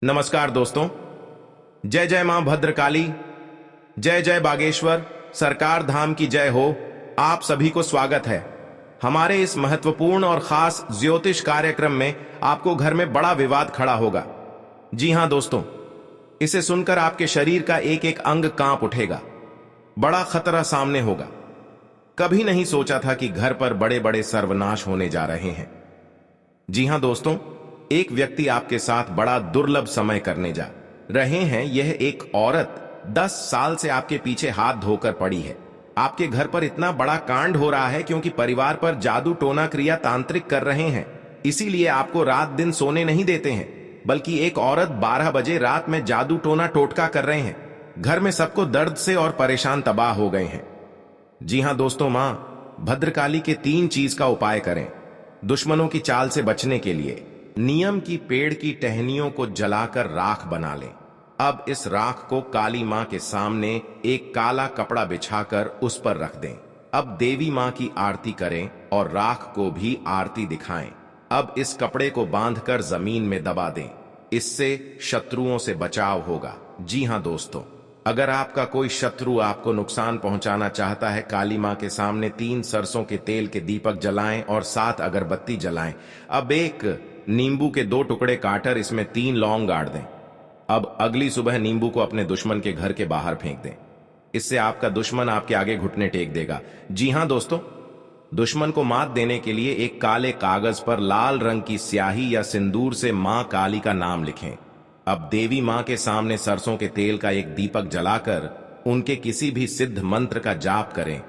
नमस्कार दोस्तों। जय जय मां भद्रकाली, जय जय बागेश्वर, सरकार धाम की जय हो। आप सभी को स्वागत है हमारे इस महत्वपूर्ण और खास ज्योतिष कार्यक्रम में। आपको घर में बड़ा विवाद खड़ा होगा। जी हां दोस्तों, इसे सुनकर आपके शरीर का एक एक अंग कांप उठेगा। बड़ा खतरा सामने होगा। कभी नहीं सोचा था कि घर पर बड़े बड़े सर्वनाश होने जा रहे हैं। जी हां दोस्तों, एक व्यक्ति आपके साथ बड़ा दुर्लभ समय करने जा रहे हैं। यह एक औरत 10 साल से आपके पीछे हाथ धोकर पड़ी है। आपके घर पर इतना बड़ा कांड हो रहा है क्योंकि परिवार पर जादू टोना क्रिया तांत्रिक कर रहे हैं। इसीलिए आपको रात दिन सोने नहीं देते हैं, बल्कि एक औरत 12 बजे रात में जादू टोना टोटका कर रहे हैं। घर में सबको दर्द से और परेशान तबाह हो गए हैं। जी हां दोस्तों, मां भद्रकाली के 3 चीज का उपाय करें दुश्मनों की चाल से बचने के लिए। नियम की पेड़ की टहनियों को जलाकर राख बना लें। अब इस राख को काली मां के सामने एक काला कपड़ा बिछाकर उस पर रख दें। अब देवी मां की आरती करें और राख को भी आरती दिखाएं। अब इस कपड़े को बांधकर जमीन में दबा दें। इससे शत्रुओं से बचाव होगा। जी हां दोस्तों, अगर आपका कोई शत्रु आपको नुकसान पहुंचाना चाहता है, काली मां के सामने 3 सरसों के तेल के दीपक जलाएं और 7 अगरबत्ती जलाएं। अब एक नींबू के 2 टुकड़े काटकर इसमें 3 लौंग गाड़ दें। अब अगली सुबह नींबू को अपने दुश्मन के घर के बाहर फेंक दें। इससे आपका दुश्मन आपके आगे घुटने टेक देगा। जी हां दोस्तों, दुश्मन को मात देने के लिए एक काले कागज पर लाल रंग की स्याही या सिंदूर से मां काली का नाम लिखें। अब देवी मां के सामने सरसों के तेल का एक दीपक जलाकर उनके किसी भी सिद्ध मंत्र का जाप करें।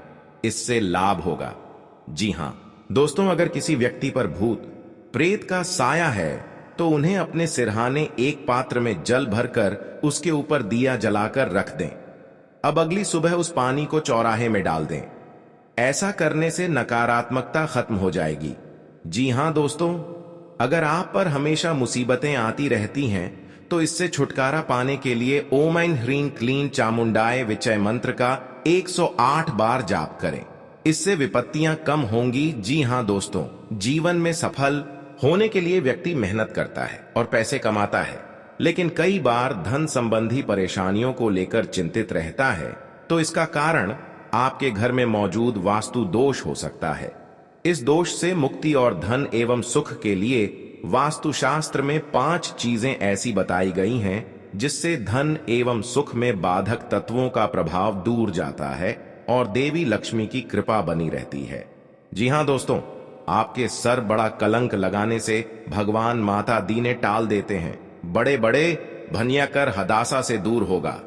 इससे लाभ होगा। जी हां दोस्तों, अगर किसी व्यक्ति पर भूत प्रेत का साया है तो उन्हें अपने सिरहाने एक पात्र में जल भरकर उसके ऊपर दिया जलाकर रख दें। अब अगली सुबह उस पानी को चौराहे में डाल दें। ऐसा करने से नकारात्मकता खत्म हो जाएगी। जी हां दोस्तों, अगर आप पर हमेशा मुसीबतें आती रहती हैं तो इससे छुटकारा पाने के लिए ओम ऐं ह्रीं क्लीं चामुंडाय विचय मंत्र का 108 बार जाप करें। इससे विपत्तियां कम होंगी। जी हां दोस्तों, जीवन में सफल होने के लिए व्यक्ति मेहनत करता है और पैसे कमाता है, लेकिन कई बार धन संबंधी परेशानियों को लेकर चिंतित रहता है। तो इसका कारण आपके घर में मौजूद वास्तु दोष हो सकता है। इस दोष से मुक्ति और धन एवं सुख के लिए वास्तुशास्त्र में 5 चीजें ऐसी बताई गई हैं जिससे धन एवं सुख में बाधक तत्वों का प्रभाव दूर जाता है और देवी लक्ष्मी की कृपा बनी रहती है। जी हां दोस्तों, आपके सर बड़ा कलंक लगाने से भगवान माता दी ने टाल देते हैं। बड़े बड़े भनिया कर हदासा से दूर होगा।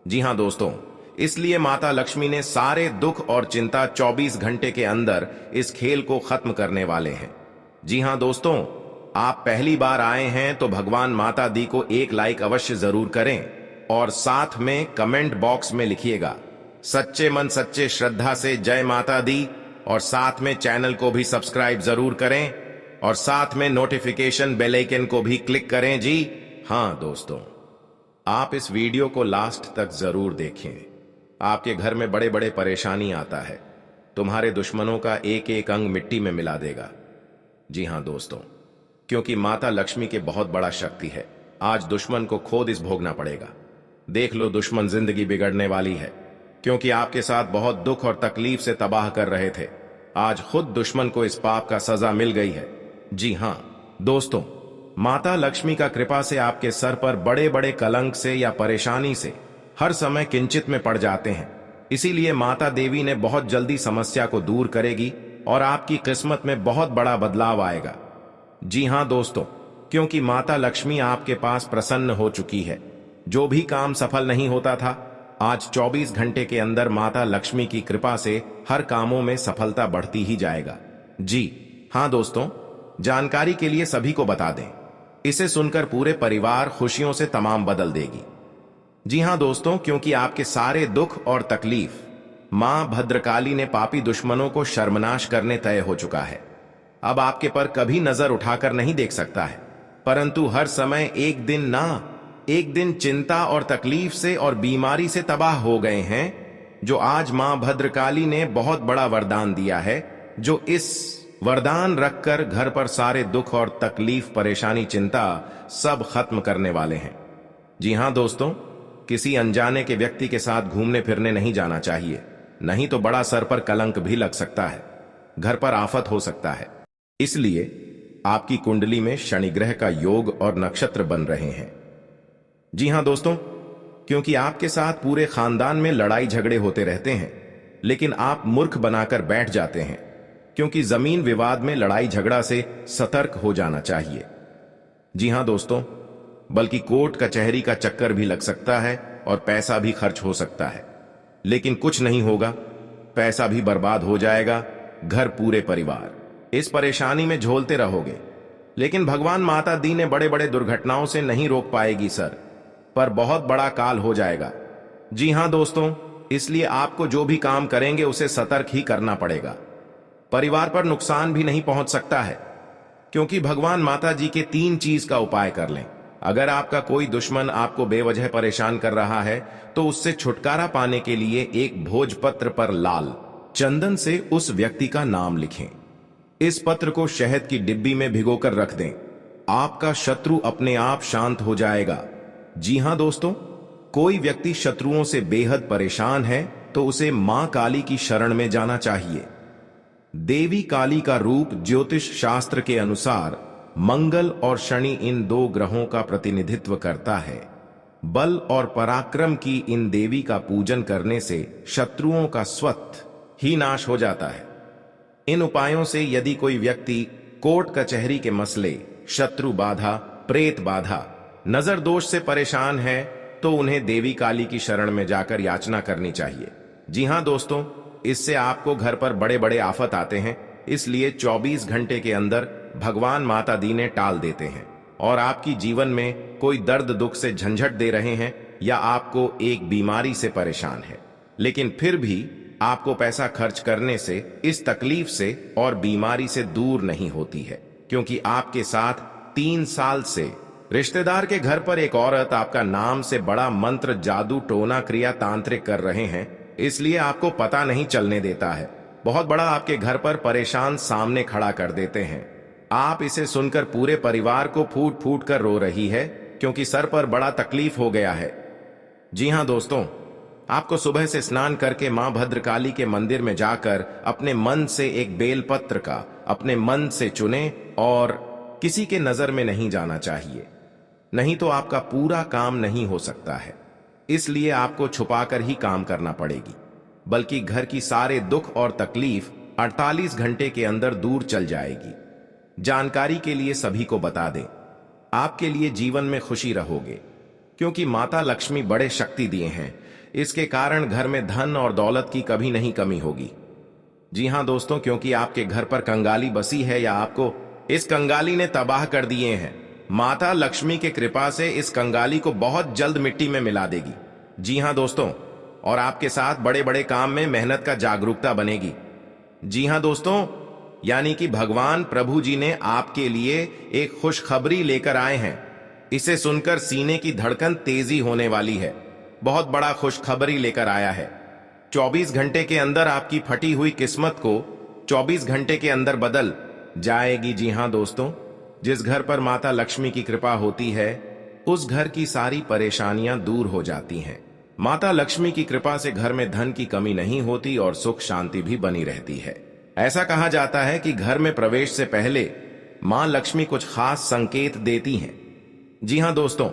जी हां दोस्तों, इसलिए माता लक्ष्मी ने सारे दुख और चिंता 24 घंटे के अंदर इस खेल को खत्म करने वाले हैं। जी हां दोस्तों, आप पहली बार आए हैं तो भगवान माता दी को एक लाइक अवश्य जरूर करें और साथ में कमेंट बॉक्स में लिखिएगा सच्चे मन सच्चे श्रद्धा से जय माता दी, और साथ में चैनल को भी सब्सक्राइब जरूर करें और साथ में नोटिफिकेशन बेल आइकन को भी क्लिक करें। जी हां दोस्तों, आप इस वीडियो को लास्ट तक जरूर देखें। आपके घर में बड़े बड़े परेशानी आता है, तुम्हारे दुश्मनों का एक एक अंग मिट्टी में मिला देगा। जी हां दोस्तों, क्योंकि माता लक्ष्मी के बहुत बड़ा शक्ति है। आज दुश्मन को खोद इस भोगना पड़ेगा। देख लो, दुश्मन जिंदगी बिगड़ने वाली है, क्योंकि आपके साथ बहुत दुख और तकलीफ से तबाह कर रहे थे। आज खुद दुश्मन को इस पाप का सजा मिल गई है। जी हां दोस्तों, माता लक्ष्मी का कृपा से आपके सर पर बड़े बड़े कलंक से या परेशानी से हर समय किंचित में पड़ जाते हैं। इसीलिए माता देवी ने बहुत जल्दी समस्या को दूर करेगी और आपकी किस्मत में बहुत बड़ा बदलाव आएगा। जी हां दोस्तों, क्योंकि माता लक्ष्मी आपके पास प्रसन्न हो चुकी है। जो भी काम सफल नहीं होता था, आज 24 घंटे के अंदर माता लक्ष्मी की कृपा से हर कामों में सफलता बढ़ती ही जाएगा। जी हां दोस्तों, जानकारी के लिए सभी को बता दें, इसे सुनकर पूरे परिवार खुशियों से तमाम बदल देगी। जी हां दोस्तों, क्योंकि आपके सारे दुख और तकलीफ मां भद्रकाली ने पापी दुश्मनों को शर्मनाश करने तय हो चुका है। अब आपके पर कभी नजर उठाकर नहीं देख सकता है, परंतु हर समय एक दिन चिंता और तकलीफ से और बीमारी से तबाह हो गए हैं, जो आज मां भद्रकाली ने बहुत बड़ा वरदान दिया है, जो इस वरदान रखकर घर पर सारे दुख और तकलीफ, परेशानी, चिंता सब खत्म करने वाले हैं। जी हां दोस्तों, किसी अनजाने के व्यक्ति के साथ घूमने फिरने नहीं जाना चाहिए, नहीं तो बड़ा सर पर कलंक भी लग सकता है, घर पर आफत हो सकता है। इसलिए आपकी कुंडली में शनि ग्रह का योग और नक्षत्र बन रहे हैं। जी हां दोस्तों, क्योंकि आपके साथ पूरे खानदान में लड़ाई झगड़े होते रहते हैं, लेकिन आप मूर्ख बनाकर बैठ जाते हैं, क्योंकि जमीन विवाद में लड़ाई झगड़ा से सतर्क हो जाना चाहिए। जी हां दोस्तों, बल्कि कोर्ट कचहरी का चक्कर भी लग सकता है और पैसा भी खर्च हो सकता है, लेकिन कुछ नहीं होगा, पैसा भी बर्बाद हो जाएगा, घर पूरे परिवार इस परेशानी में झोलते रहोगे। लेकिन भगवान माता दी ने बड़े बड़े दुर्घटनाओं से नहीं रोक पाएगी सर, पर बहुत बड़ा काल हो जाएगा। जी हां दोस्तों, इसलिए आपको जो भी काम करेंगे उसे सतर्क ही करना पड़ेगा। परिवार पर नुकसान भी नहीं पहुंच सकता है, क्योंकि भगवान माता जी के 3 चीज का उपाय कर लें। अगर आपका कोई दुश्मन आपको बेवजह परेशान कर रहा है तो उससे छुटकारा पाने के लिए एक भोजपत्र पर लाल चंदन से उस व्यक्ति का नाम लिखें। इस पत्र को शहद की डिब्बी में भिगोकर रख दें। आपका शत्रु अपने आप शांत हो जाएगा। जी हां दोस्तों, कोई व्यक्ति शत्रुओं से बेहद परेशान है तो उसे मां काली की शरण में जाना चाहिए। देवी काली का रूप ज्योतिष शास्त्र के अनुसार मंगल और शनि इन 2 ग्रहों का प्रतिनिधित्व करता है। बल और पराक्रम की इन देवी का पूजन करने से शत्रुओं का स्वतः ही नाश हो जाता है। इन उपायों से यदि कोई व्यक्ति कोर्ट कचहरी के मसले, शत्रु बाधा, प्रेत बाधा, नजर दोष से परेशान है तो उन्हें देवी काली की शरण में जाकर याचना करनी चाहिए। जी हां दोस्तों, इससे आपको घर पर बड़े बड़े आफत आते हैं, इसलिए 24 घंटे के अंदर भगवान माता दी ने टाल देते हैं। और आपकी जीवन में कोई दर्द दुख से झंझट दे रहे हैं या आपको एक बीमारी से परेशान है, लेकिन फिर भी आपको पैसा खर्च करने से इस तकलीफ से और बीमारी से दूर नहीं होती है, क्योंकि आपके साथ 3 साल से रिश्तेदार के घर पर एक औरत आपका नाम से बड़ा मंत्र, जादू, टोना क्रिया, तांत्रिक कर रहे हैं, इसलिए आपको पता नहीं चलने देता है। बहुत बड़ा आपके घर पर परेशान सामने खड़ा कर देते हैं। आप इसे सुनकर पूरे परिवार को फूट फूट कर रो रही है, क्योंकि सर पर बड़ा तकलीफ हो गया है। जी हां दोस्तों, आपको सुबह से स्नान करके मां भद्रकाली के मंदिर में जाकर अपने मन से एक बेलपत्र का अपने मन से चुने और किसी के नजर में नहीं जाना चाहिए, नहीं तो आपका पूरा काम नहीं हो सकता है। इसलिए आपको छुपाकर ही काम करना पड़ेगी, बल्कि घर की सारे दुख और तकलीफ 48 घंटे के अंदर दूर चल जाएगी। जानकारी के लिए सभी को बता दें, आपके लिए जीवन में खुशी रहोगे, क्योंकि माता लक्ष्मी बड़े शक्ति दिए हैं। इसके कारण घर में धन और दौलत की कभी नहीं कमी होगी। जी हां दोस्तों, क्योंकि आपके घर पर कंगाली बसी है या आपको इस कंगाली ने तबाह कर दिए हैं, माता लक्ष्मी के कृपा से इस कंगाली को बहुत जल्द मिट्टी में मिला देगी। जी हां दोस्तों, और आपके साथ बड़े बड़े काम में मेहनत का जागरूकता बनेगी। जी हां दोस्तों, यानी कि भगवान प्रभु जी ने आपके लिए एक खुशखबरी लेकर आए हैं। इसे सुनकर सीने की धड़कन तेजी होने वाली है। बहुत बड़ा खुशखबरी लेकर आया है। 24 घंटे के अंदर आपकी फटी हुई किस्मत को 24 घंटे के अंदर बदल जाएगी। जी हां दोस्तों, जिस घर पर माता लक्ष्मी की कृपा होती है उस घर की सारी परेशानियां दूर हो जाती हैं। माता लक्ष्मी की कृपा से घर में धन की कमी नहीं होती और सुख शांति भी बनी रहती है। ऐसा कहा जाता है कि घर में प्रवेश से पहले मां लक्ष्मी कुछ खास संकेत देती हैं। जी हां दोस्तों,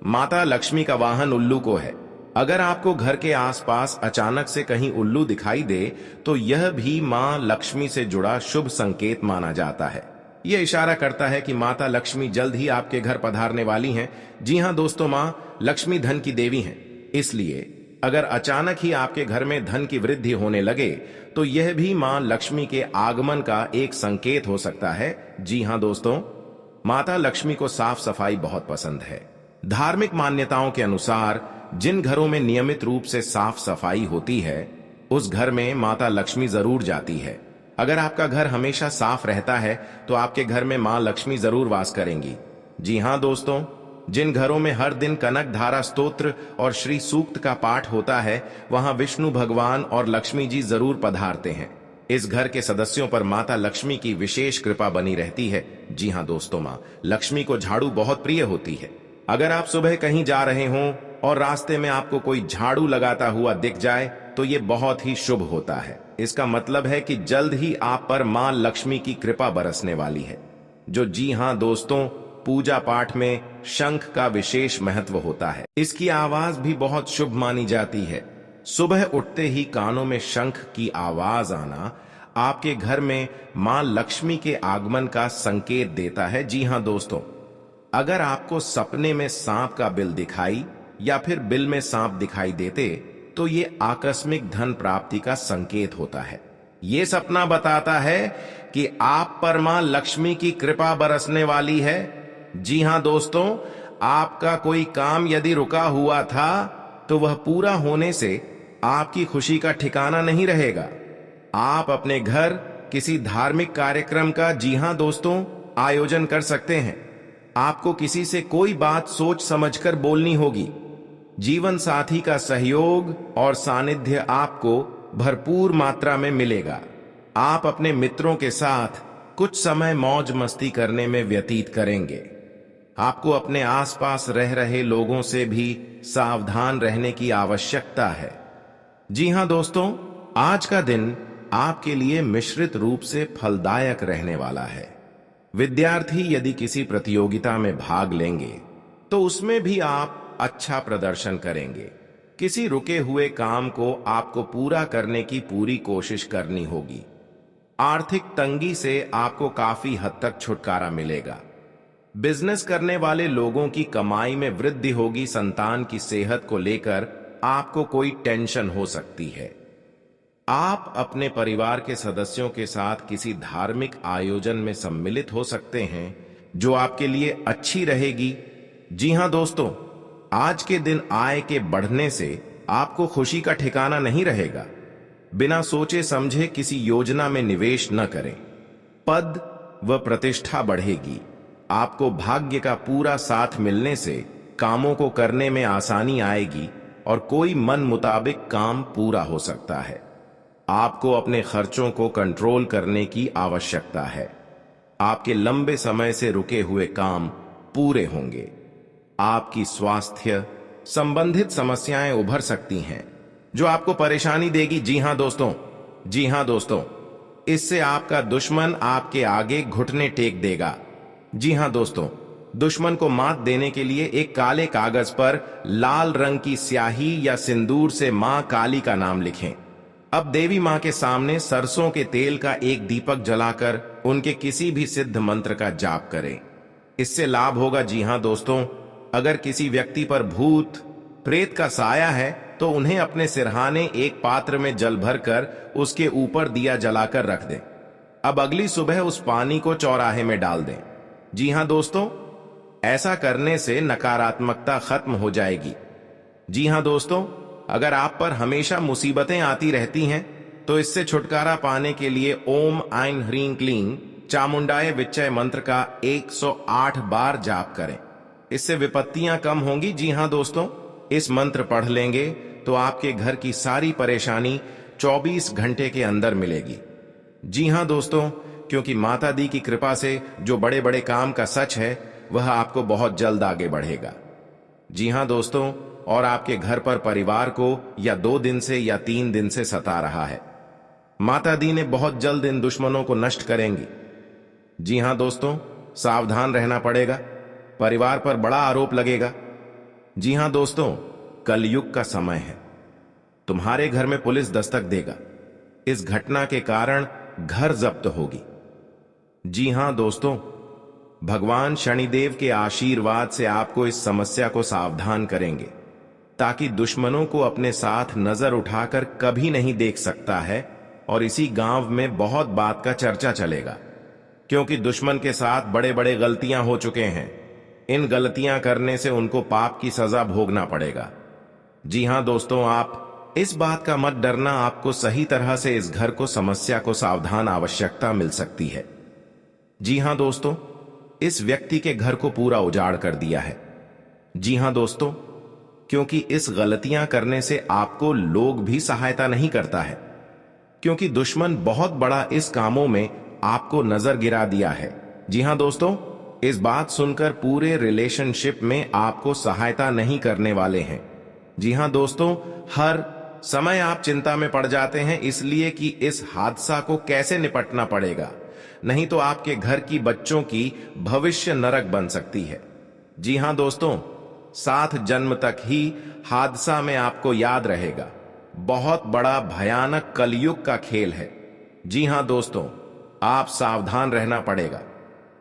माता लक्ष्मी का वाहन उल्लू को है। अगर आपको घर के आसपास अचानक से कहीं उल्लू दिखाई दे तो यह भी मां लक्ष्मी से जुड़ा शुभ संकेत माना जाता है। यह इशारा करता है कि माता लक्ष्मी जल्द ही आपके घर पधारने वाली हैं। जी हां दोस्तों, मां लक्ष्मी धन की देवी हैं, इसलिए अगर अचानक ही आपके घर में धन की वृद्धि होने लगे तो यह भी मां लक्ष्मी के आगमन का एक संकेत हो सकता है। जी हां दोस्तों, माता लक्ष्मी को साफ सफाई बहुत पसंद है। धार्मिक मान्यताओं के अनुसार जिन घरों में नियमित रूप से साफ सफाई होती है उस घर में माता लक्ष्मी जरूर जाती है। अगर आपका घर हमेशा साफ रहता है तो आपके घर में मां लक्ष्मी जरूर वास करेंगी। जी हां दोस्तों, जिन घरों में हर दिन कनक धारा स्तोत्र और श्री सूक्त का पाठ होता है वहां विष्णु भगवान और लक्ष्मी जी जरूर पधारते हैं। इस घर के सदस्यों पर माता लक्ष्मी की विशेष कृपा बनी रहती है। जी हाँ दोस्तों, माँ लक्ष्मी को झाड़ू बहुत प्रिय होती है। अगर आप सुबह कहीं जा रहे हों और रास्ते में आपको कोई झाड़ू लगाता हुआ दिख जाए तो ये बहुत ही शुभ होता है। इसका मतलब है कि जल्द ही आप पर मां लक्ष्मी की कृपा बरसने वाली है। जी हाँ दोस्तों, पूजा पाठ में शंख का विशेष महत्व होता है। इसकी आवाज भी बहुत शुभ मानी जाती है। सुबह उठते ही कानों में शंख की आवाज आना आपके घर में मां लक्ष्मी के आगमन का संकेत देता है। जी हाँ दोस्तों, अगर आपको सपने में सांप का बिल दिखाई या फिर बिल में सांप दिखाई देते तो ये आकस्मिक धन प्राप्ति का संकेत होता है। ये सपना बताता है कि आप पर मां लक्ष्मी की कृपा बरसने वाली है। जी हाँ दोस्तों, आपका कोई काम यदि रुका हुआ था तो वह पूरा होने से आपकी खुशी का ठिकाना नहीं रहेगा। आप अपने घर किसी धार्मिक कार्यक्रम का, जी हाँ दोस्तों, आयोजन कर सकते हैं। आपको किसी से कोई बात सोच समझकर बोलनी होगी। जीवन साथी का सहयोग और सानिध्य आपको भरपूर मात्रा में मिलेगा। आप अपने मित्रों के साथ कुछ समय मौज मस्ती करने में व्यतीत करेंगे। आपको अपने आसपास रह रहे लोगों से भी सावधान रहने की आवश्यकता है। जी हां दोस्तों, आज का दिन आपके लिए मिश्रित रूप से फलदायक रहने वाला है। विद्यार्थी यदि किसी प्रतियोगिता में भाग लेंगे तो उसमें भी आप अच्छा प्रदर्शन करेंगे। किसी रुके हुए काम को आपको पूरा करने की पूरी कोशिश करनी होगी। आर्थिक तंगी से आपको काफी हद तक छुटकारा मिलेगा। बिजनेस करने वाले लोगों की कमाई में वृद्धि होगी। संतान की सेहत को लेकर आपको कोई टेंशन हो सकती है। आप अपने परिवार के सदस्यों के साथ किसी धार्मिक आयोजन में सम्मिलित हो सकते हैं जो आपके लिए अच्छी रहेगी। जी हां दोस्तों, आज के दिन आय के बढ़ने से आपको खुशी का ठिकाना नहीं रहेगा। बिना सोचे समझे किसी योजना में निवेश न करें। पद व प्रतिष्ठा बढ़ेगी। आपको भाग्य का पूरा साथ मिलने से कामों को करने में आसानी आएगी और कोई मन मुताबिक काम पूरा हो सकता है। आपको अपने खर्चों को कंट्रोल करने की आवश्यकता है। आपके लंबे समय से रुके हुए काम पूरे होंगे। आपकी स्वास्थ्य संबंधित समस्याएं उभर सकती हैं जो आपको परेशानी देगी। जी हां दोस्तों, इससे आपका दुश्मन आपके आगे घुटने टेक देगा। जी हां दोस्तों, दुश्मन को मात देने के लिए एक काले कागज पर लाल रंग की स्याही या सिंदूर से मां काली का नाम लिखें। अब देवी मां के सामने सरसों के तेल का एक दीपक जलाकर उनके किसी भी सिद्ध मंत्र का जाप करें। इससे लाभ होगा। जी हां दोस्तों, अगर किसी व्यक्ति पर भूत प्रेत का साया है तो उन्हें अपने सिरहाने एक पात्र में जल भरकर उसके ऊपर दिया जलाकर रख दें। अब अगली सुबह उस पानी को चौराहे में डाल दें। जी हां दोस्तों, ऐसा करने से नकारात्मकता खत्म हो जाएगी। जी हां दोस्तों, अगर आप पर हमेशा मुसीबतें आती रहती हैं तो इससे छुटकारा पाने के लिए ओम ऐं ह्रीं क्लीं चामुंडाय विच्चय मंत्र का 108 बार जाप करें। इससे विपत्तियां कम होंगी। जी हां दोस्तों, इस मंत्र पढ़ लेंगे तो आपके घर की सारी परेशानी 24 घंटे के अंदर मिलेगी। जी हां दोस्तों, क्योंकि माता दी की कृपा से जो बड़े बड़े काम का सच है वह आपको बहुत जल्द आगे बढ़ेगा। जी हां दोस्तों, और आपके घर पर परिवार को या 2 दिन से या 3 दिन से सता रहा है, माता दी ने बहुत जल्द इन दुश्मनों को नष्ट करेंगी। जी हां दोस्तों, सावधान रहना पड़ेगा। परिवार पर बड़ा आरोप लगेगा। जी हां दोस्तों, कलयुग का समय है। तुम्हारे घर में पुलिस दस्तक देगा। इस घटना के कारण घर जब्त होगी। जी हां दोस्तों, भगवान शनिदेव के आशीर्वाद से आपको इस समस्या को सावधान करेंगे ताकि दुश्मनों को अपने साथ नजर उठाकर कभी नहीं देख सकता है। और इसी गांव में बहुत बात का चर्चा चलेगा क्योंकि दुश्मन के साथ बड़े बड़े गलतियां हो चुके हैं। इन गलतियां करने से उनको पाप की सजा भोगना पड़ेगा। जी हां दोस्तों, आप इस बात का मत डरना। आपको सही तरह से इस घर को समस्या को सावधान आवश्यकता मिल सकती है। जी हां दोस्तों, इस व्यक्ति के घर को पूरा उजाड़ कर दिया है। जी हां दोस्तों, क्योंकि इस गलतियां करने से आपको लोग भी सहायता नहीं करता है। क्योंकि दुश्मन बहुत बड़ा इस कामों में आपको नजर गिरा दिया है। जी हां दोस्तों, इस बात सुनकर पूरे रिलेशनशिप में आपको सहायता नहीं करने वाले हैं। जी हां दोस्तों, हर समय आप चिंता में पड़ जाते हैं इसलिए कि इस हादसा को कैसे निपटना पड़ेगा, नहीं तो आपके घर की बच्चों की भविष्य नरक बन सकती है। जी हां दोस्तों, 7 जन्म तक ही हादसा में आपको याद रहेगा। बहुत बड़ा भयानक कलयुग का खेल है। जी हां दोस्तों, आप सावधान रहना पड़ेगा,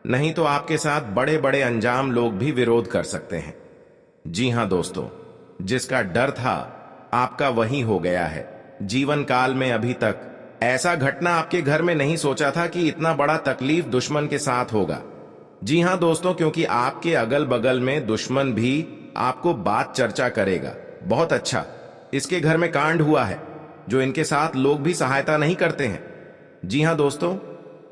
नहीं तो आपके साथ बड़े बड़े अंजाम लोग भी विरोध कर सकते हैं। जी हां दोस्तों, जिसका डर था आपका वही हो गया है। जीवन काल में अभी तक ऐसा घटना आपके घर में नहीं सोचा था कि इतना बड़ा तकलीफ दुश्मन के साथ होगा। जी हां दोस्तों, क्योंकि आपके अगल बगल में दुश्मन भी आपको बात चर्चा करेगा। बहुत अच्छा, इसके घर में कांड हुआ है जो इनके साथ लोग भी सहायता नहीं करते हैं। जी हां दोस्तों,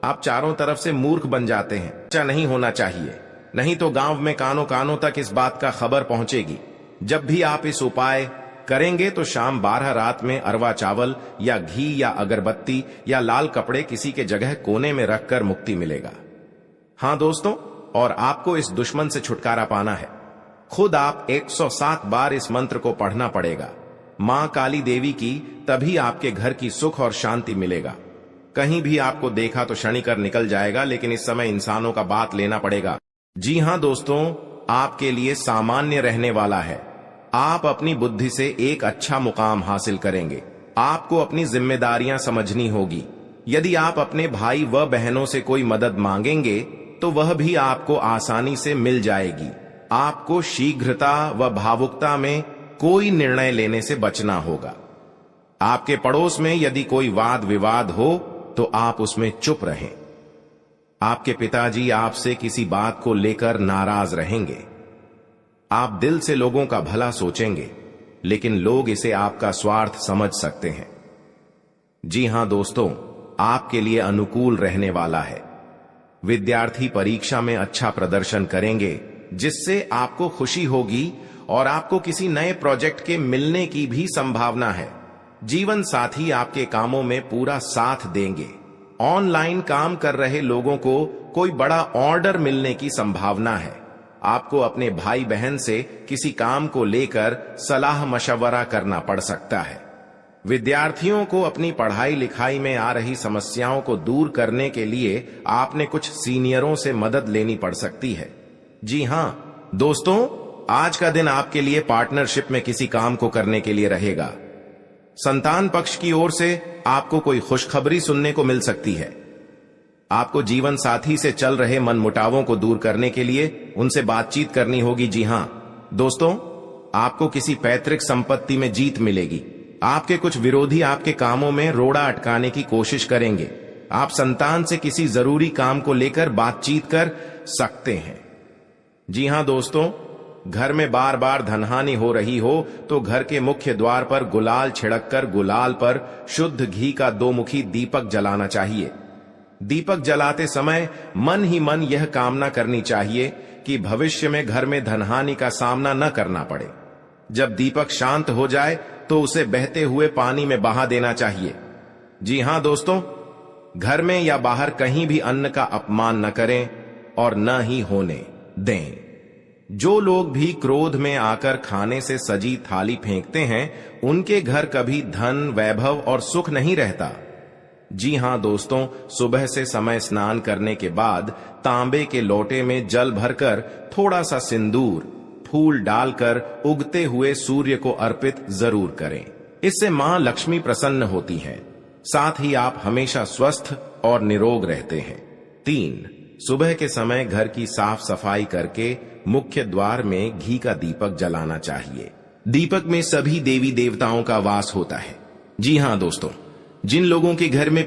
आप चारों तरफ से मूर्ख बन जाते हैं। अच्छा नहीं होना चाहिए, नहीं तो गांव में कानों कानों तक इस बात का खबर पहुंचेगी। जब भी आप इस उपाय करेंगे तो शाम 12 रात में अरवा चावल या घी या अगरबत्ती या लाल कपड़े किसी के जगह कोने में रखकर मुक्ति मिलेगा। हां दोस्तों, और आपको इस दुश्मन से छुटकारा पाना है। खुद आप 107 बार इस मंत्र को पढ़ना पड़ेगा। मां काली देवी की, तभी आपके घर की सुख और शांति मिलेगा। कहीं भी आपको देखा तो क्षणिकर निकल जाएगा, लेकिन इस समय इंसानों का बात लेना पड़ेगा। जी हां दोस्तों, आपके लिए सामान्य रहने वाला है। आप अपनी बुद्धि से एक अच्छा मुकाम हासिल करेंगे। आपको अपनी जिम्मेदारियां समझनी होगी। यदि आप अपने भाई व बहनों से कोई मदद मांगेंगे तो वह भी आपको आसानी से मिल जाएगी। आपको शीघ्रता व भावुकता में कोई निर्णय लेने से बचना होगा। आपके पड़ोस में यदि कोई वाद विवाद हो तो आप उसमें चुप रहें। आपके पिताजी आपसे किसी बात को लेकर नाराज रहेंगे। आप दिल से लोगों का भला सोचेंगे, लेकिन लोग इसे आपका स्वार्थ समझ सकते हैं। जी हां दोस्तों, आपके लिए अनुकूल रहने वाला है। विद्यार्थी परीक्षा में अच्छा प्रदर्शन करेंगे, जिससे आपको खुशी होगी और आपको किसी नए प्रोजेक्ट के मिलने की भी संभावना है। जीवन साथी आपके कामों में पूरा साथ देंगे। ऑनलाइन काम कर रहे लोगों को कोई बड़ा ऑर्डर मिलने की संभावना है। आपको अपने भाई बहन से किसी काम को लेकर सलाह मशवरा करना पड़ सकता है। विद्यार्थियों को अपनी पढ़ाई लिखाई में आ रही समस्याओं को दूर करने के लिए आपने कुछ सीनियरों से मदद लेनी पड़ सकती है। जी हां दोस्तों, आज का दिन आपके लिए पार्टनरशिप में किसी काम को करने के लिए रहेगा। संतान पक्ष की ओर से आपको कोई खुशखबरी सुनने को मिल सकती है। आपको जीवन साथी से चल रहे मनमुटावों को दूर करने के लिए उनसे बातचीत करनी होगी। जी हां दोस्तों, आपको किसी पैतृक संपत्ति में जीत मिलेगी। आपके कुछ विरोधी आपके कामों में रोड़ा अटकाने की कोशिश करेंगे। आप संतान से किसी जरूरी काम को लेकर बातचीत कर सकते हैं। जी हां दोस्तों, घर में बार बार धनहानि हो रही हो तो घर के मुख्य द्वार पर गुलाल छिड़ककर गुलाल पर शुद्ध घी का 2 मुखी दीपक जलाना चाहिए। दीपक जलाते समय मन ही मन यह कामना करनी चाहिए कि भविष्य में घर में धनहानि का सामना न करना पड़े। जब दीपक शांत हो जाए तो उसे बहते हुए पानी में बहा देना चाहिए। जी हां दोस्तों, घर में या बाहर कहीं भी अन्न का अपमान न करें और न ही होने दें। जो लोग भी क्रोध में आकर खाने से सजी थाली फेंकते हैं, उनके घर कभी धन, वैभव और सुख नहीं रहता। जी हां दोस्तों, सुबह से समय स्नान करने के बाद तांबे के लोटे में जल भरकर थोड़ा सा सिंदूर, फूल डालकर उगते हुए सूर्य को अर्पित जरूर करें। इससे मां लक्ष्मी प्रसन्न होती हैं। साथ ही आप हमेशा स्वस्थ और निरोग रहते हैं। 3, सुबह के समय घर की साफ सफाई करके मुख्य द्वार में घी का दीपक जलाना चाहिए। दीपक में सभी देवी देवताओं का वास होता है। जी हां दोस्तों, जिन लोगों के घर में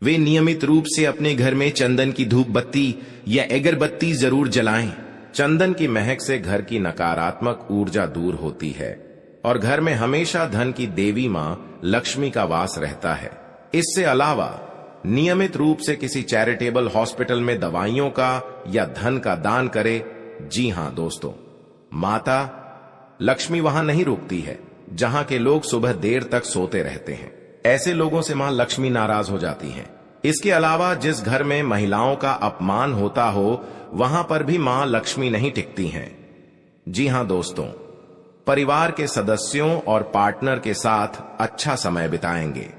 वे नियमित रूप से अपने घर में चंदन की धूप बत्ती या अगरबत्ती जरूर जलाएं। चंदन की महक से घर की नकारात्मक ऊर्जा दूर होती है और घर में हमेशा धन की देवी मां लक्ष्मी का वास रहता है। इससे अलावा नियमित रूप से किसी चैरिटेबल हॉस्पिटल में दवाइयों का या धन का दान करे। जी हां दोस्तों, माता लक्ष्मी वहां नहीं रुकती है जहां के लोग सुबह देर तक सोते रहते हैं। ऐसे लोगों से मां लक्ष्मी नाराज हो जाती हैं। इसके अलावा जिस घर में महिलाओं का अपमान होता हो वहां पर भी मां लक्ष्मी नहीं टिकती हैं। जी हां दोस्तों, परिवार के सदस्यों और पार्टनर के साथ अच्छा समय बिताएंगे।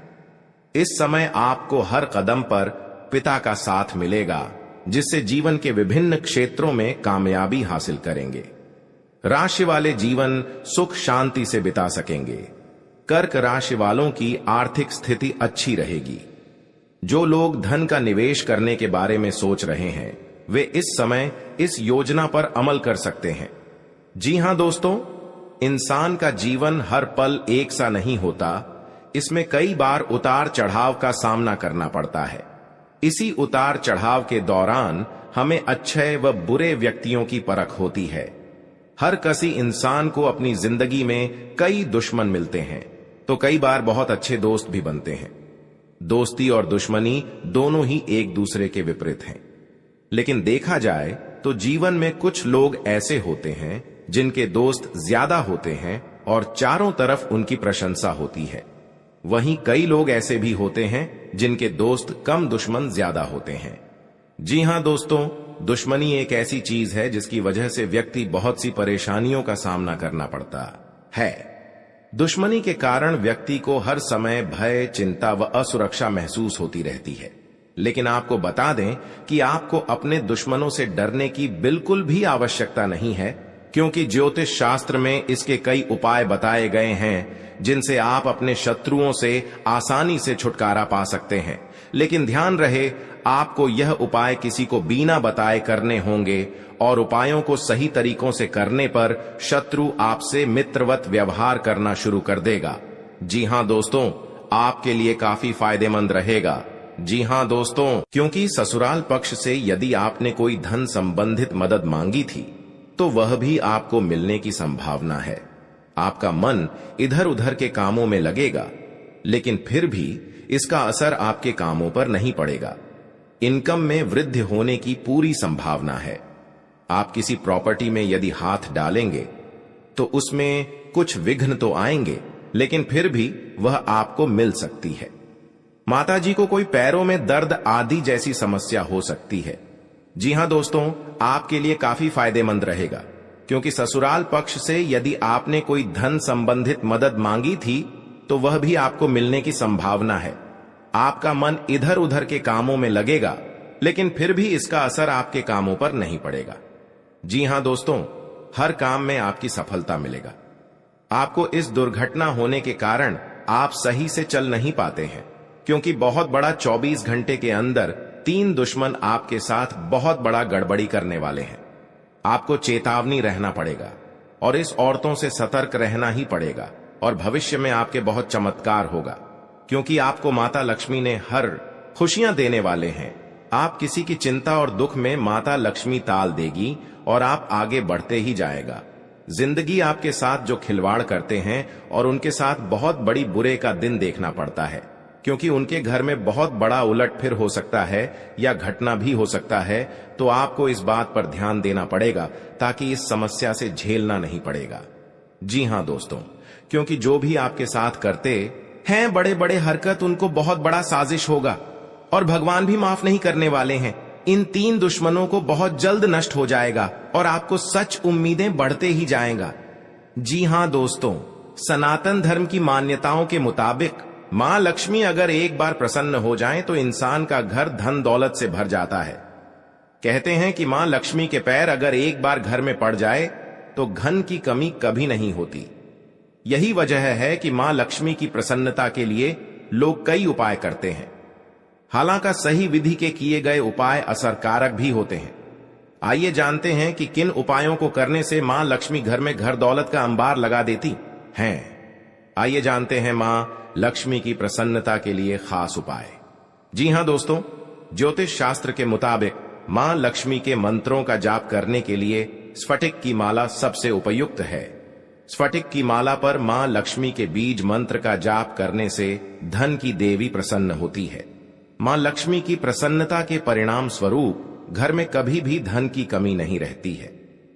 इस समय आपको हर कदम पर पिता का साथ मिलेगा, जिससे जीवन के विभिन्न क्षेत्रों में कामयाबी हासिल करेंगे। राशि वाले जीवन सुख शांति से बिता सकेंगे। कर्क राशि वालों की आर्थिक स्थिति अच्छी रहेगी। जो लोग धन का निवेश करने के बारे में सोच रहे हैं वे इस समय इस योजना पर अमल कर सकते हैं। जी हां दोस्तों, इंसान का जीवन हर पल एक सा नहीं होता। इसमें कई बार उतार चढ़ाव का सामना करना पड़ता है। इसी उतार चढ़ाव के दौरान हमें अच्छे व बुरे व्यक्तियों की परख होती है। हर किसी इंसान को अपनी जिंदगी में कई दुश्मन मिलते हैं तो कई बार बहुत अच्छे दोस्त भी बनते हैं। दोस्ती और दुश्मनी दोनों ही एक दूसरे के विपरीत हैं। लेकिन देखा जाए तो जीवन में कुछ लोग ऐसे होते हैं जिनके दोस्त ज्यादा होते हैं और चारों तरफ उनकी प्रशंसा होती है। वहीं कई लोग ऐसे भी होते हैं जिनके दोस्त कम, दुश्मन ज्यादा होते हैं। जी हां दोस्तों, दुश्मनी एक ऐसी चीज है जिसकी वजह से व्यक्ति बहुत सी परेशानियों का सामना करना पड़ता है। दुश्मनी के कारण व्यक्ति को हर समय भय, चिंता व असुरक्षा महसूस होती रहती है। लेकिन आपको बता दें कि आपको अपने दुश्मनों से डरने की बिल्कुल भी आवश्यकता नहीं है, क्योंकि ज्योतिष शास्त्र में इसके कई उपाय बताए गए हैं जिनसे आप अपने शत्रुओं से आसानी से छुटकारा पा सकते हैं। लेकिन ध्यान रहे, आपको यह उपाय किसी को बिना बताए करने होंगे और उपायों को सही तरीकों से करने पर शत्रु आपसे मित्रवत व्यवहार करना शुरू कर देगा। जी हां दोस्तों, आपके लिए काफी फायदेमंद रहेगा। जी हां दोस्तों, क्योंकि ससुराल पक्ष से यदि आपने कोई धन संबंधित मदद मांगी थी तो वह भी आपको मिलने की संभावना है। आपका मन इधर उधर के कामों में लगेगा, लेकिन फिर भी इसका असर आपके कामों पर नहीं पड़ेगा। इनकम में वृद्धि होने की पूरी संभावना है। आप किसी प्रॉपर्टी में यदि हाथ डालेंगे तो उसमें कुछ विघ्न तो आएंगे, लेकिन फिर भी वह आपको मिल सकती है। माताजी को कोई पैरों में दर्द आदि जैसी समस्या हो सकती है। जी हां दोस्तों, आपके लिए काफी फायदेमंद रहेगा, क्योंकि ससुराल पक्ष से यदि आपने कोई धन संबंधित मदद मांगी थी तो वह भी आपको मिलने की संभावना है। आपका मन इधर उधर के कामों में लगेगा, लेकिन फिर भी इसका असर आपके कामों पर नहीं पड़ेगा। जी हां दोस्तों, हर काम में आपकी सफलता मिलेगा। आपको इस दुर्घटना होने के कारण आप सही से चल नहीं पाते हैं, क्योंकि बहुत बड़ा 24 घंटे के अंदर 3 दुश्मन आपके साथ बहुत बड़ा गड़बड़ी करने वाले हैं। आपको चेतावनी रहना पड़ेगा और इस औरतों से सतर्क रहना ही पड़ेगा। और भविष्य में आपके बहुत चमत्कार होगा, क्योंकि आपको माता लक्ष्मी ने हर खुशियां देने वाले हैं। आप किसी की चिंता और दुख में माता लक्ष्मी ताल देगी और आप आगे बढ़ते ही जाएगा। जिंदगी आपके साथ जो खिलवाड़ करते हैं और उनके साथ बहुत बड़ी बुरे का दिन देखना पड़ता है, क्योंकि उनके घर में बहुत बड़ा उलटफेर हो सकता है या घटना भी हो सकता है। तो आपको इस बात पर ध्यान देना पड़ेगा ताकि इस समस्या से झेलना नहीं पड़ेगा। जी हां दोस्तों, क्योंकि जो भी आपके साथ करते हैं बड़े बड़े हरकत, उनको बहुत बड़ा साजिश होगा और भगवान भी माफ नहीं करने वाले हैं। इन 3 दुश्मनों को बहुत जल्द नष्ट हो जाएगा और आपको सच उम्मीदें बढ़ते ही जाएगा। जी हां दोस्तों, सनातन धर्म की मान्यताओं के मुताबिक मां लक्ष्मी अगर एक बार प्रसन्न हो जाएं तो इंसान का घर धन दौलत से भर जाता है। कहते हैं कि मां लक्ष्मी के पैर अगर एक बार घर में पड़ जाए तो धन की कमी कभी नहीं होती। यही वजह है कि मां लक्ष्मी की प्रसन्नता के लिए लोग कई उपाय करते हैं। हालांकि सही विधि के किए गए उपाय असरकारक भी होते हैं। आइए जानते हैं कि किन उपायों को करने से मां लक्ष्मी घर में घर दौलत का अंबार लगा देती हैं। आइए जानते हैं मां लक्ष्मी की प्रसन्नता के लिए खास उपाय। जी हां दोस्तों, ज्योतिष शास्त्र के मुताबिक मां लक्ष्मी के मंत्रों का जाप करने के लिए स्फटिक की माला सबसे उपयुक्त है। स्फटिक की माला पर मां लक्ष्मी के बीज मंत्र का जाप करने से धन की देवी प्रसन्न होती है। मां लक्ष्मी की प्रसन्नता के परिणाम स्वरूप घर में कभी भी धन की कमी नहीं रहती है।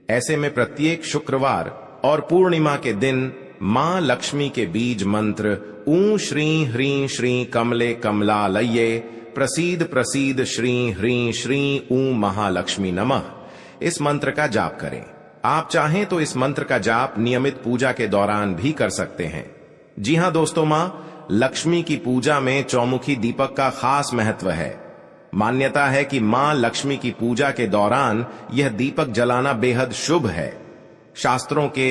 ऐसे में प्रत्येक शुक्रवार और पूर्णिमा के दिन मां लक्ष्मी के बीज मंत्र ऊ श्री ह्रीं श्री कमले कमलालये प्रसीद प्रसीद श्री ह्रीं श्री ऊ महालक्ष्मी नमः। इस मंत्र का जाप करें। आप चाहें तो इस मंत्र का जाप नियमित पूजा के दौरान भी कर सकते हैं। जी हां दोस्तों, मां लक्ष्मी की पूजा में चौमुखी दीपक का खास महत्व है। मान्यता है कि मां लक्ष्मी की पूजा के दौरान यह दीपक जलाना बेहद शुभ है। शास्त्रों के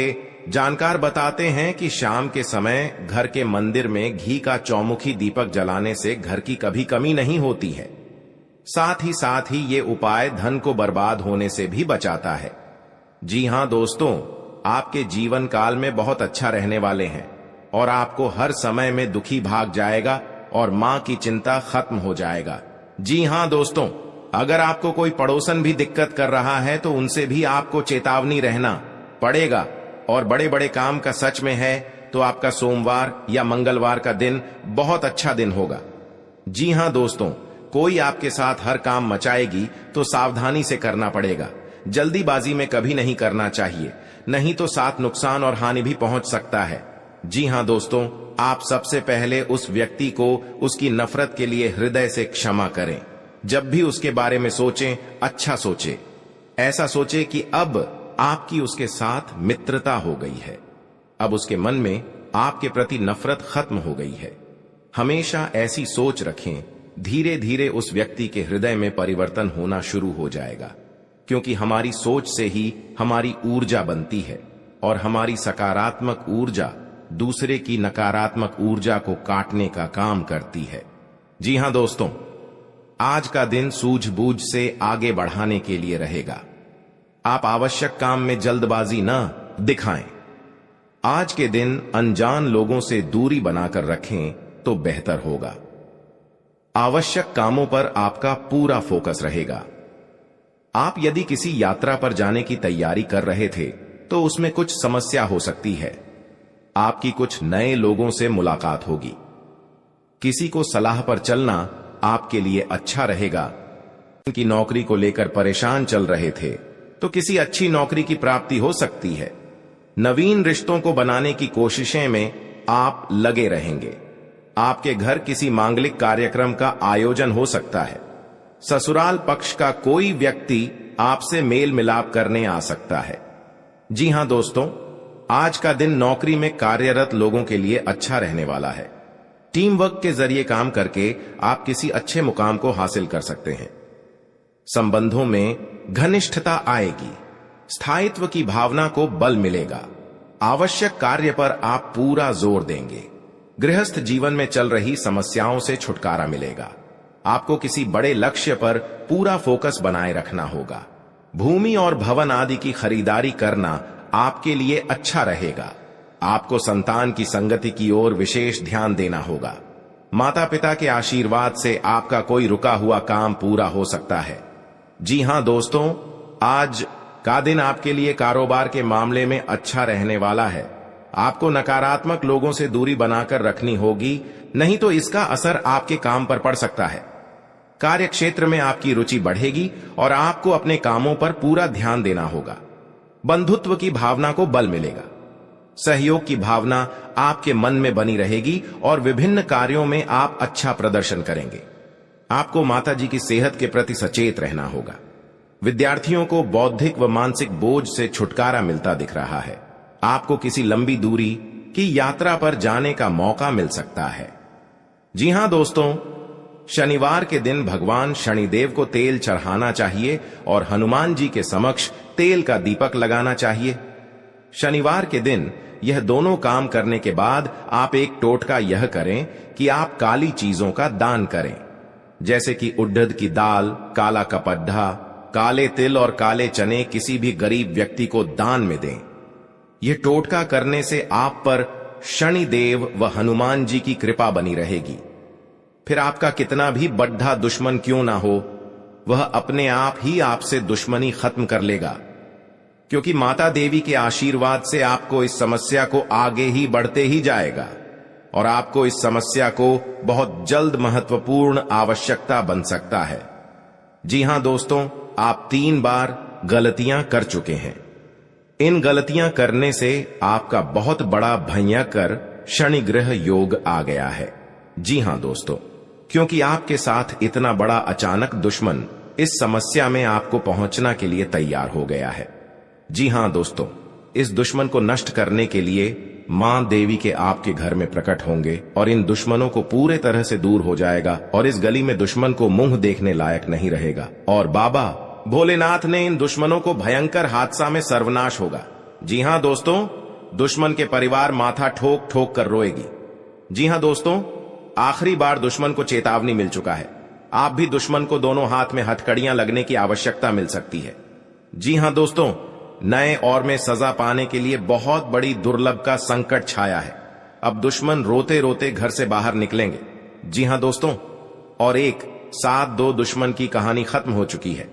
जानकार बताते हैं कि शाम के समय घर के मंदिर में घी का चौमुखी दीपक जलाने से घर की कभी कमी नहीं होती है। साथ ही ये उपाय धन को बर्बाद होने से भी बचाता है। जी हां दोस्तों, आपके जीवन काल में बहुत अच्छा रहने वाले हैं और आपको हर समय में दुखी भाग जाएगा और मां की चिंता खत्म हो जाएगा। जी हां दोस्तों, अगर आपको कोई पड़ोसन भी दिक्कत कर रहा है तो उनसे भी आपको चेतावनी रहना पड़ेगा। और बड़े बड़े काम का सच में है तो आपका सोमवार या मंगलवार का दिन बहुत अच्छा दिन होगा। जी हां दोस्तों, कोई आपके साथ हर काम मचाएगी तो सावधानी से करना पड़ेगा। जल्दीबाजी में कभी नहीं करना चाहिए, नहीं तो साथ नुकसान और हानि भी पहुंच सकता है। जी हां दोस्तों, आप सबसे पहले उस व्यक्ति को उसकी नफरत के लिए हृदय से क्षमा करें। जब भी उसके बारे में सोचें, अच्छा सोचें। ऐसा सोचें कि अब आपकी उसके साथ मित्रता हो गई है, अब उसके मन में आपके प्रति नफरत खत्म हो गई है। हमेशा ऐसी सोच रखें। धीरे धीरे उस व्यक्ति के हृदय में परिवर्तन होना शुरू हो जाएगा, क्योंकि हमारी सोच से ही हमारी ऊर्जा बनती है और हमारी सकारात्मक ऊर्जा दूसरे की नकारात्मक ऊर्जा को काटने का काम करती है। जी हां दोस्तों, आज का दिन सूझबूझ से आगे बढ़ाने के लिए रहेगा। आप आवश्यक काम में जल्दबाजी न दिखाएं। आज के दिन अनजान लोगों से दूरी बनाकर रखें तो बेहतर होगा। आवश्यक कामों पर आपका पूरा फोकस रहेगा। आप यदि किसी यात्रा पर जाने की तैयारी कर रहे थे तो उसमें कुछ समस्या हो सकती है। आपकी कुछ नए लोगों से मुलाकात होगी। किसी को सलाह पर चलना आपके लिए अच्छा रहेगा। कि नौकरी को लेकर परेशान चल रहे थे तो किसी अच्छी नौकरी की प्राप्ति हो सकती है। नवीन रिश्तों को बनाने की कोशिशें में आप लगे रहेंगे। आपके घर किसी मांगलिक कार्यक्रम का आयोजन हो सकता है। ससुराल पक्ष का कोई व्यक्ति आपसे मेल मिलाप करने आ सकता है। जी हां दोस्तों, आज का दिन नौकरी में कार्यरत लोगों के लिए अच्छा रहने वाला है। टीम वर्क के जरिए काम करके आप किसी अच्छे मुकाम को हासिल कर सकते हैं। संबंधों में घनिष्ठता आएगी। स्थायित्व की भावना को बल मिलेगा। आवश्यक कार्य पर आप पूरा जोर देंगे। गृहस्थ जीवन में चल रही समस्याओं से छुटकारा मिलेगा। आपको किसी बड़े लक्ष्य पर पूरा फोकस बनाए रखना होगा। भूमि और भवन आदि की खरीदारी करना आपके लिए अच्छा रहेगा। आपको संतान की संगति की ओर विशेष ध्यान देना होगा। माता पिता के आशीर्वाद से आपका कोई रुका हुआ काम पूरा हो सकता है। जी हां दोस्तों, आज का दिन आपके लिए कारोबार के मामले में अच्छा रहने वाला है। आपको नकारात्मक लोगों से दूरी बनाकर रखनी होगी, नहीं तो इसका असर आपके काम पर पड़ सकता है। कार्य क्षेत्र में आपकी रुचि बढ़ेगी और आपको अपने कामों पर पूरा ध्यान देना होगा। बंधुत्व की भावना को बल मिलेगा। सहयोग की भावना आपके मन में बनी रहेगी और विभिन्न कार्यों में आप अच्छा प्रदर्शन करेंगे। आपको माताजी की सेहत के प्रति सचेत रहना होगा। विद्यार्थियों को बौद्धिक व मानसिक बोझ से छुटकारा मिलता दिख रहा है। आपको किसी लंबी दूरी की यात्रा पर जाने का मौका मिल सकता है। जी हां दोस्तों, शनिवार के दिन भगवान शनिदेव को तेल चढ़ाना चाहिए और हनुमान जी के समक्ष तेल का दीपक लगाना चाहिए। शनिवार के दिन यह दोनों काम करने के बाद आप एक टोटका यह करें कि आप काली चीजों का दान करें, जैसे कि उड़द की दाल, काला कपड्ढा, काले तिल और काले चने किसी भी गरीब व्यक्ति को दान में दें। यह टोटका करने से आप पर शनिदेव व हनुमान जी की कृपा बनी रहेगी। फिर आपका कितना भी बड्ढा दुश्मन क्यों ना हो, वह अपने आप ही आपसे दुश्मनी खत्म कर लेगा, क्योंकि माता देवी के आशीर्वाद से आपको इस समस्या को आगे ही बढ़ते ही जाएगा और आपको इस समस्या को बहुत जल्द महत्वपूर्ण आवश्यकता बन सकता है। जी हां दोस्तों, आप 3 बार गलतियां कर चुके हैं। इन गलतियां करने से आपका बहुत बड़ा भयंकर शनि ग्रह योग आ गया है। जी हां दोस्तों, क्योंकि आपके साथ इतना बड़ा अचानक दुश्मन इस समस्या में आपको पहुंचना के लिए तैयार हो गया है। जी हां दोस्तों, इस दुश्मन को नष्ट करने के लिए मां देवी के आपके घर में प्रकट होंगे और इन दुश्मनों को पूरे तरह से दूर हो जाएगा और इस गली में दुश्मन को मुंह देखने लायक नहीं रहेगा और बाबा भोलेनाथ ने इन दुश्मनों को भयंकर हादसा में सर्वनाश होगा। जी हां दोस्तों, दुश्मन के परिवार माथा ठोक ठोक कर रोएगी। जी हां दोस्तों, आखिरी बार दुश्मन को चेतावनी मिल चुका है। आप भी दुश्मन को दोनों हाथ में हथकड़ियां लगने की आवश्यकता मिल सकती है। जी हां दोस्तों, नए और में सजा पाने के लिए बहुत बड़ी दुर्लभ का संकट छाया है। अब दुश्मन रोते रोते घर से बाहर निकलेंगे। जी हां दोस्तों, और एक 7-2 दुश्मन की कहानी खत्म हो चुकी है।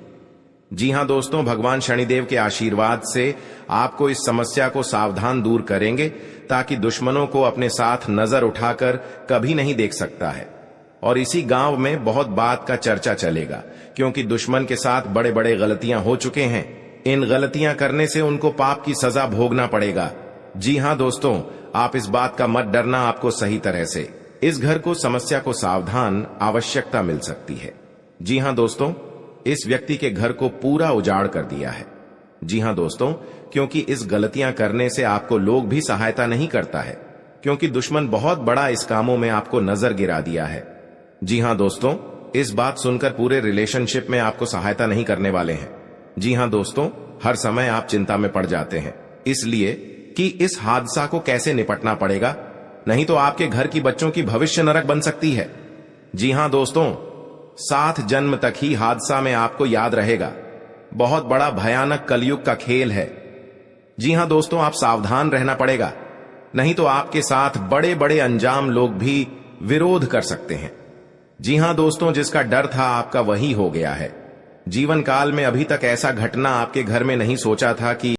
जी हां दोस्तों, भगवान शनिदेव के आशीर्वाद से आपको इस समस्या को सावधान दूर करेंगे ताकि दुश्मनों को अपने साथ नजर उठाकर कभी नहीं देख सकता है। और इसी गांव में बहुत बात का चर्चा चलेगा क्योंकि दुश्मन के साथ बड़े बड़े गलतियां हो चुके हैं। इन गलतियां करने से उनको पाप की सजा भोगना पड़ेगा। जी हां दोस्तों, आप इस बात का मत डरना, आपको सही तरह से इस घर को समस्या को सावधान आवश्यकता मिल सकती है। जी हां दोस्तों, इस व्यक्ति के घर को पूरा उजाड़ कर दिया है। जी हां दोस्तों, क्योंकि इस गलतियां करने से आपको लोग भी सहायता नहीं करता है क्योंकि दुश्मन बहुत बड़ा इस कामों में आपको नजर गिरा दिया है। जी हां दोस्तों, इस बात सुनकर पूरे रिलेशनशिप में आपको सहायता नहीं करने वाले हैं। जी हां दोस्तों, हर समय आप चिंता में पड़ जाते हैं इसलिए कि इस हादसा को कैसे निपटना पड़ेगा, नहीं तो आपके घर की बच्चों की भविष्य नरक बन सकती है। जी हां दोस्तों, 7 जन्म तक ही हादसा में आपको याद रहेगा। बहुत बड़ा भयानक कलयुग का खेल है। जी हां दोस्तों, आप सावधान रहना पड़ेगा, नहीं तो आपके साथ बड़े बड़े अंजाम लोग भी विरोध कर सकते हैं। जी हां दोस्तों, जिसका डर था आपका वही हो गया है। जीवन काल में अभी तक ऐसा घटना आपके घर में नहीं सोचा था कि